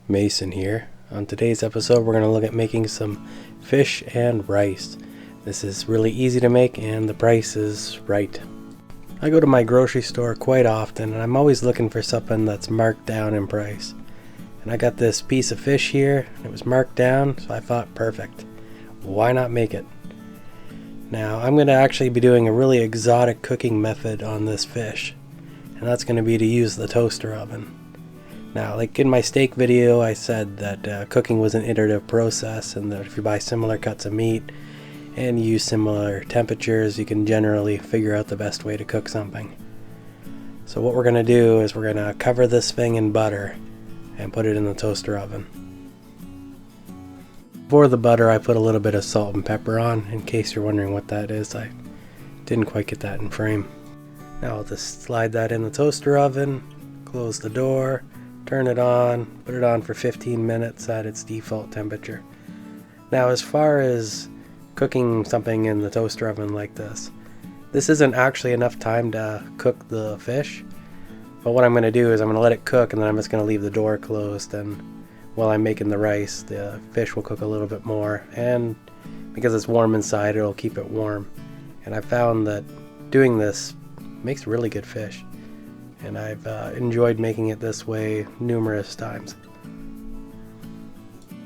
Mason here. On today's episode we're going to look at making some fish and rice. This is really easy to make and the price is right. I go to my grocery store quite often and I'm always looking for something that's marked down in price. And I got this piece of fish here, it was marked down, so I thought perfect. Why not make it? Now I'm going to actually be doing a really exotic cooking method on this fish. And that's going to be to use the toaster oven. Now, like in my steak video, I said that cooking was an iterative process and that if you buy similar cuts of meat and use similar temperatures, you can generally figure out the best way to cook something. So what we're going to do is we're going to cover this thing in butter and put it in the toaster oven. For the butter, I put a little bit of salt and pepper on, in case you're wondering what that is. I didn't quite get that in frame. Now I'll just slide that in the toaster oven, close the door, turn it on, put it on for 15 minutes at its default temperature. Now as far as cooking something in the toaster oven like this isn't actually enough time to cook the fish, but what I'm going to do is I'm going to let it cook and then I'm just going to leave the door closed, and while I'm making the rice the fish will cook a little bit more, and because it's warm inside it'll keep it warm. And I found that doing this makes really good fish. And I've enjoyed making it this way numerous times.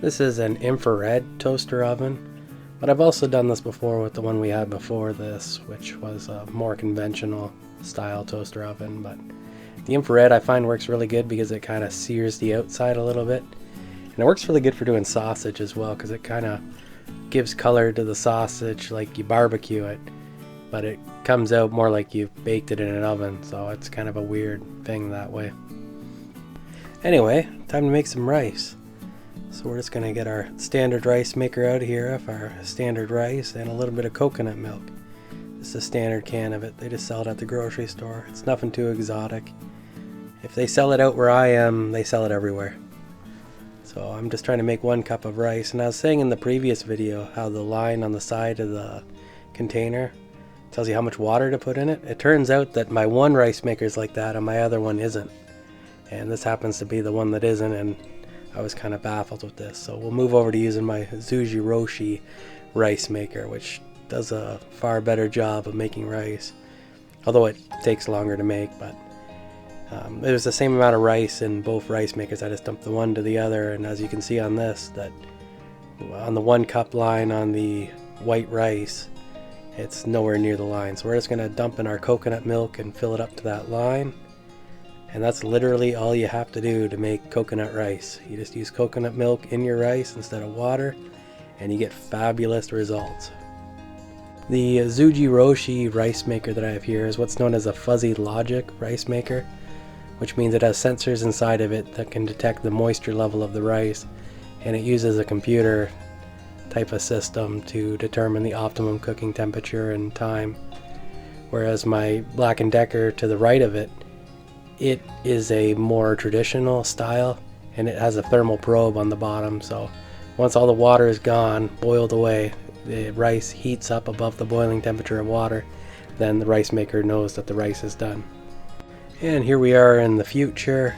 This is an infrared toaster oven, but I've also done this before with the one we had before this, which was a more conventional style toaster oven. But the infrared I find works really good because it kind of sears the outside a little bit. And it works really good for doing sausage as well, because it kind of gives color to the sausage like you barbecue it, but it comes out more like you've baked it in an oven, so it's kind of a weird thing that way. Anyway, time to make some rice. So we're just going to get our standard rice maker out here of our standard rice and a little bit of coconut milk. This is a standard can of it. They just sell it at the grocery store. It's nothing too exotic. If they sell it out where I am, they sell it everywhere. So I'm just trying to make 1 cup of rice. And I was saying in the previous video how the line on the side of the container tells you how much water to put in it. It turns out that my one rice maker is like that and my other one isn't. And this happens to be the one that isn't, and I was kind of baffled with this. So we'll move over to using my Zuji Roshi rice maker, which does a far better job of making rice. Although it takes longer to make, but it was the same amount of rice in both rice makers. I just dumped the one to the other, and as you can see on this, that on the 1 cup line on the white rice, it's nowhere near the line. So we're just going to dump in our coconut milk and fill it up to that line. And that's literally all you have to do to make coconut rice. You just use coconut milk in your rice instead of water, and you get fabulous results. The Zuji Roshi rice maker that I have here is what's known as a fuzzy logic rice maker, which means it has sensors inside of it that can detect the moisture level of the rice, and it uses a computer type of system to determine the optimum cooking temperature and time. Whereas my Black & Decker to the right of it is a more traditional style, and it has a thermal probe on the bottom, so once all the water is gone, boiled away, the rice heats up above the boiling temperature of water, then the rice maker knows that the rice is done. And here we are in the future.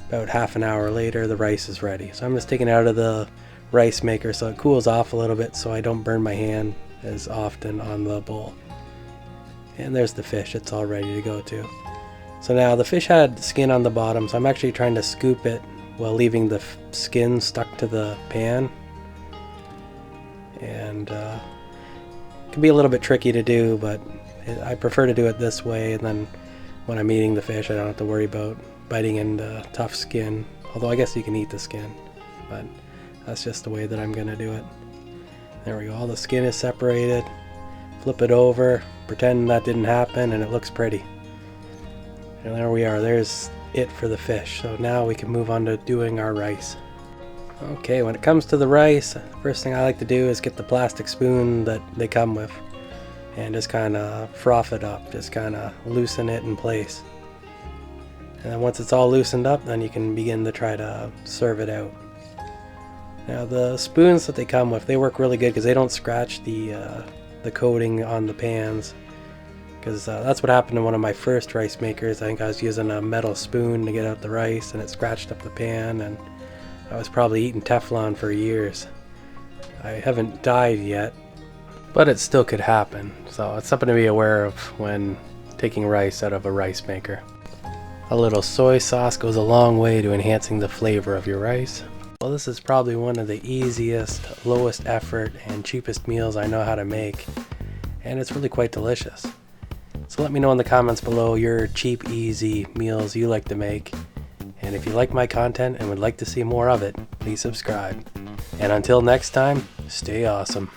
About half an hour later the rice is ready. So I'm just taking it out of the rice maker so it cools off a little bit so I don't burn my hand as often on the bowl. And there's the fish, it's all ready to go too. So now the fish had skin on the bottom, so I'm actually trying to scoop it while leaving the skin stuck to the pan. And it can be a little bit tricky to do, but I prefer to do it this way, and then when I'm eating the fish I don't have to worry about biting into tough skin. Although I guess you can eat the skin, but that's just the way that I'm going to do it. There we go, all the skin is separated. Flip it over, pretend that didn't happen, and it looks pretty. And there we are, there's it for the fish. So now we can move on to doing our rice. Okay, when it comes to the rice, the first thing I like to do is get the plastic spoon that they come with and just kind of froth it up, just kind of loosen it in place. And then once it's all loosened up, then you can begin to try to serve it out. Now the spoons that they come with, they work really good because they don't scratch the coating on the pans. Because that's what happened to one of my first rice makers. I think I was using a metal spoon to get out the rice and it scratched up the pan, and I was probably eating Teflon for years. I haven't died yet, but it still could happen, so it's something to be aware of when taking rice out of a rice maker. A little soy sauce goes a long way to enhancing the flavor of your rice. Well, this is probably one of the easiest, lowest effort, and cheapest meals I know how to make, and it's really quite delicious. So let me know in the comments below your cheap, easy meals you like to make. And if you like my content and would like to see more of it, please subscribe. And until next time, stay awesome.